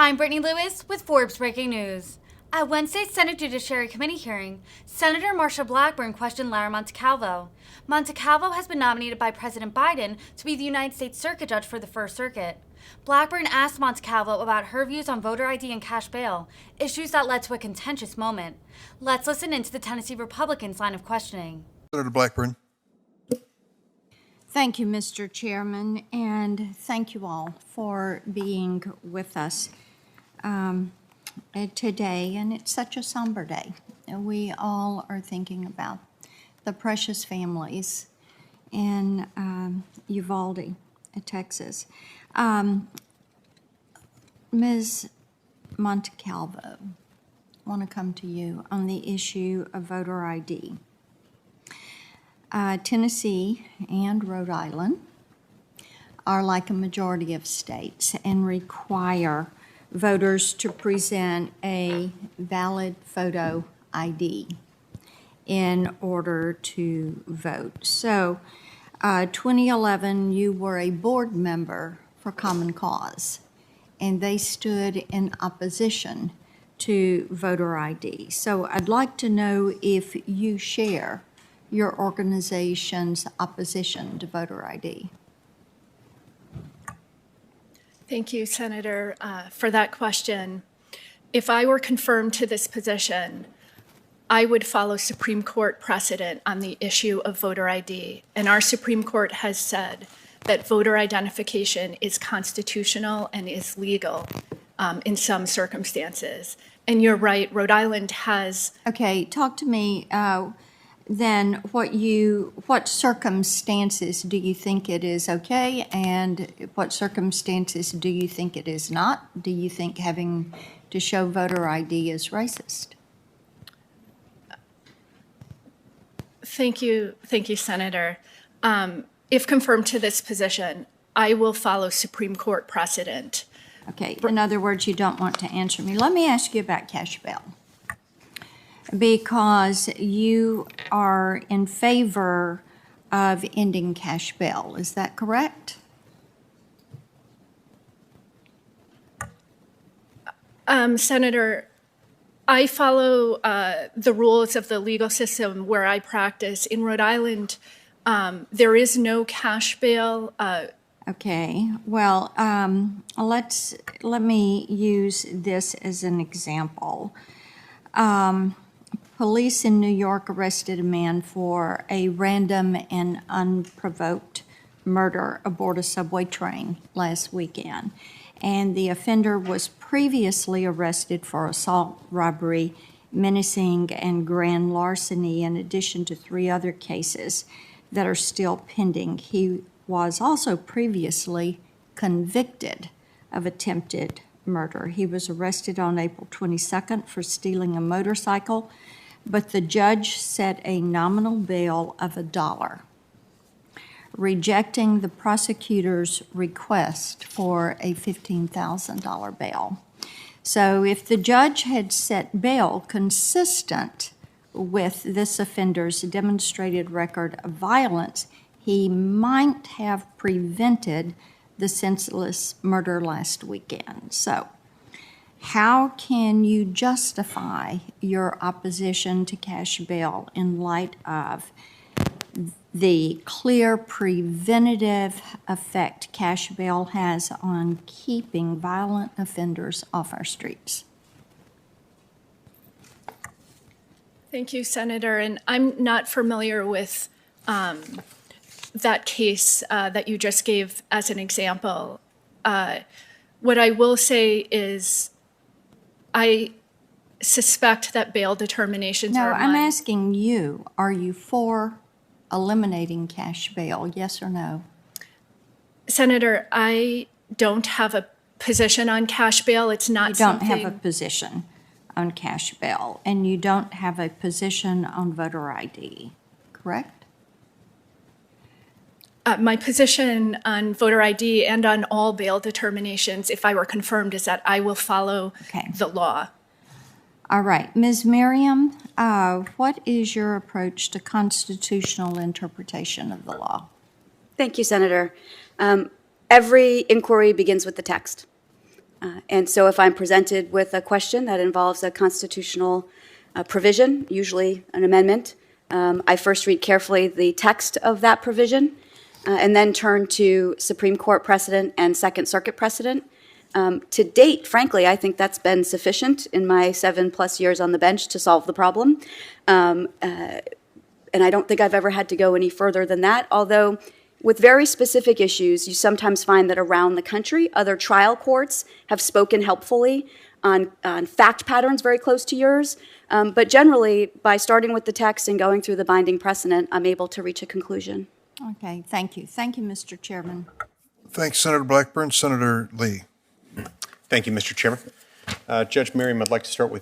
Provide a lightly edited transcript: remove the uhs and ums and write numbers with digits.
I'm Brittany Lewis with Forbes Breaking News. At Wednesday's Senate Judiciary Committee hearing, Senator Marsha Blackburn questioned Lara Montecalvo. Montecalvo has been nominated by President Biden to be the United States Circuit Judge for the First Circuit. Blackburn asked Montecalvo about her views on voter ID and cash bail, issues that led to a contentious moment. Let's listen into the Tennessee Republicans' line of questioning. Senator Blackburn. Thank you, Mr. Chairman, and thank you all for being with us today. And it's such a somber day. We all are thinking about the precious families in Uvalde, Texas. Ms. Montecalvo, I want to come to you on the issue of voter ID. Tennessee and Rhode Island are like a majority of states and require voters to present a valid photo ID in order to vote. So, 2011, you were a board member for Common Cause, and they stood in opposition to voter ID. So I'd like to know if you share your organization's opposition to voter ID. Thank you, Senator, for that question. If I were confirmed to this position, I would follow Supreme Court precedent on the issue of voter ID. And our Supreme Court has said that voter identification is constitutional and is legal in some circumstances. And you're right, Rhode Island has... Okay, talk to me then what circumstances do you think it is okay, and what circumstances do you think it is not? Do you think having to show voter ID is racist? Thank you, Senator. If confirmed to this position, I will follow Supreme Court precedent. Okay, in other words, you don't want to answer me. Let me ask you about cash bail, because you are in favor of ending cash bail. Is that correct? Senator, I follow the rules of the legal system where I practice. In Rhode Island, there is no cash bail. Okay, well, let me use this as an example. Police in New York arrested a man for a random and unprovoked murder aboard a subway train last weekend. And the offender was previously arrested for assault, robbery, menacing, and grand larceny, in addition to 3 other cases that are still pending. He was also previously convicted of attempted murder. He was arrested on April 22nd for stealing a motorcycle, but the judge set a nominal bail of $1, rejecting the prosecutor's request for a $15,000 bail. So if the judge had set bail consistent with this offender's demonstrated record of violence, he might have prevented the senseless murder last weekend. So how can you justify your opposition to cash bail in light of the clear preventative effect cash bail has on keeping violent offenders off our streets? Thank you, Senator. And I'm not familiar with that case that you just gave as an example. What I will say is I suspect that bail determinations are... No, I'm asking you, are you for eliminating cash bail, yes or no? Senator, I don't have a position on cash bail. It's not something... You don't have a position on cash bail, and you don't have a position on voter ID, correct? My position on voter ID and on all bail determinations, if I were confirmed, is that I will follow the law. All right. Ms. Merriam, what is your approach to constitutional interpretation of the law? Thank you, Senator. Every inquiry begins with the text. And so if I'm presented with a question that involves a constitutional provision, usually an amendment, I first read carefully the text of that provision and then turn to Supreme Court precedent and Second Circuit precedent. To date, frankly, I think that's been sufficient in my 7+ years on the bench to solve the problem. And I don't think I've ever had to go any further than that, although with very specific issues, you sometimes find that around the country, other trial courts have spoken helpfully on fact patterns very close to yours. But generally, by starting with the text and going through the binding precedent, I'm able to reach a conclusion. Okay, thank you. Thank you, Mr. Chairman. Thanks, Senator Blackburn. Senator Lee. Thank you, Mr. Chairman. Judge Merriam, I'd like to start with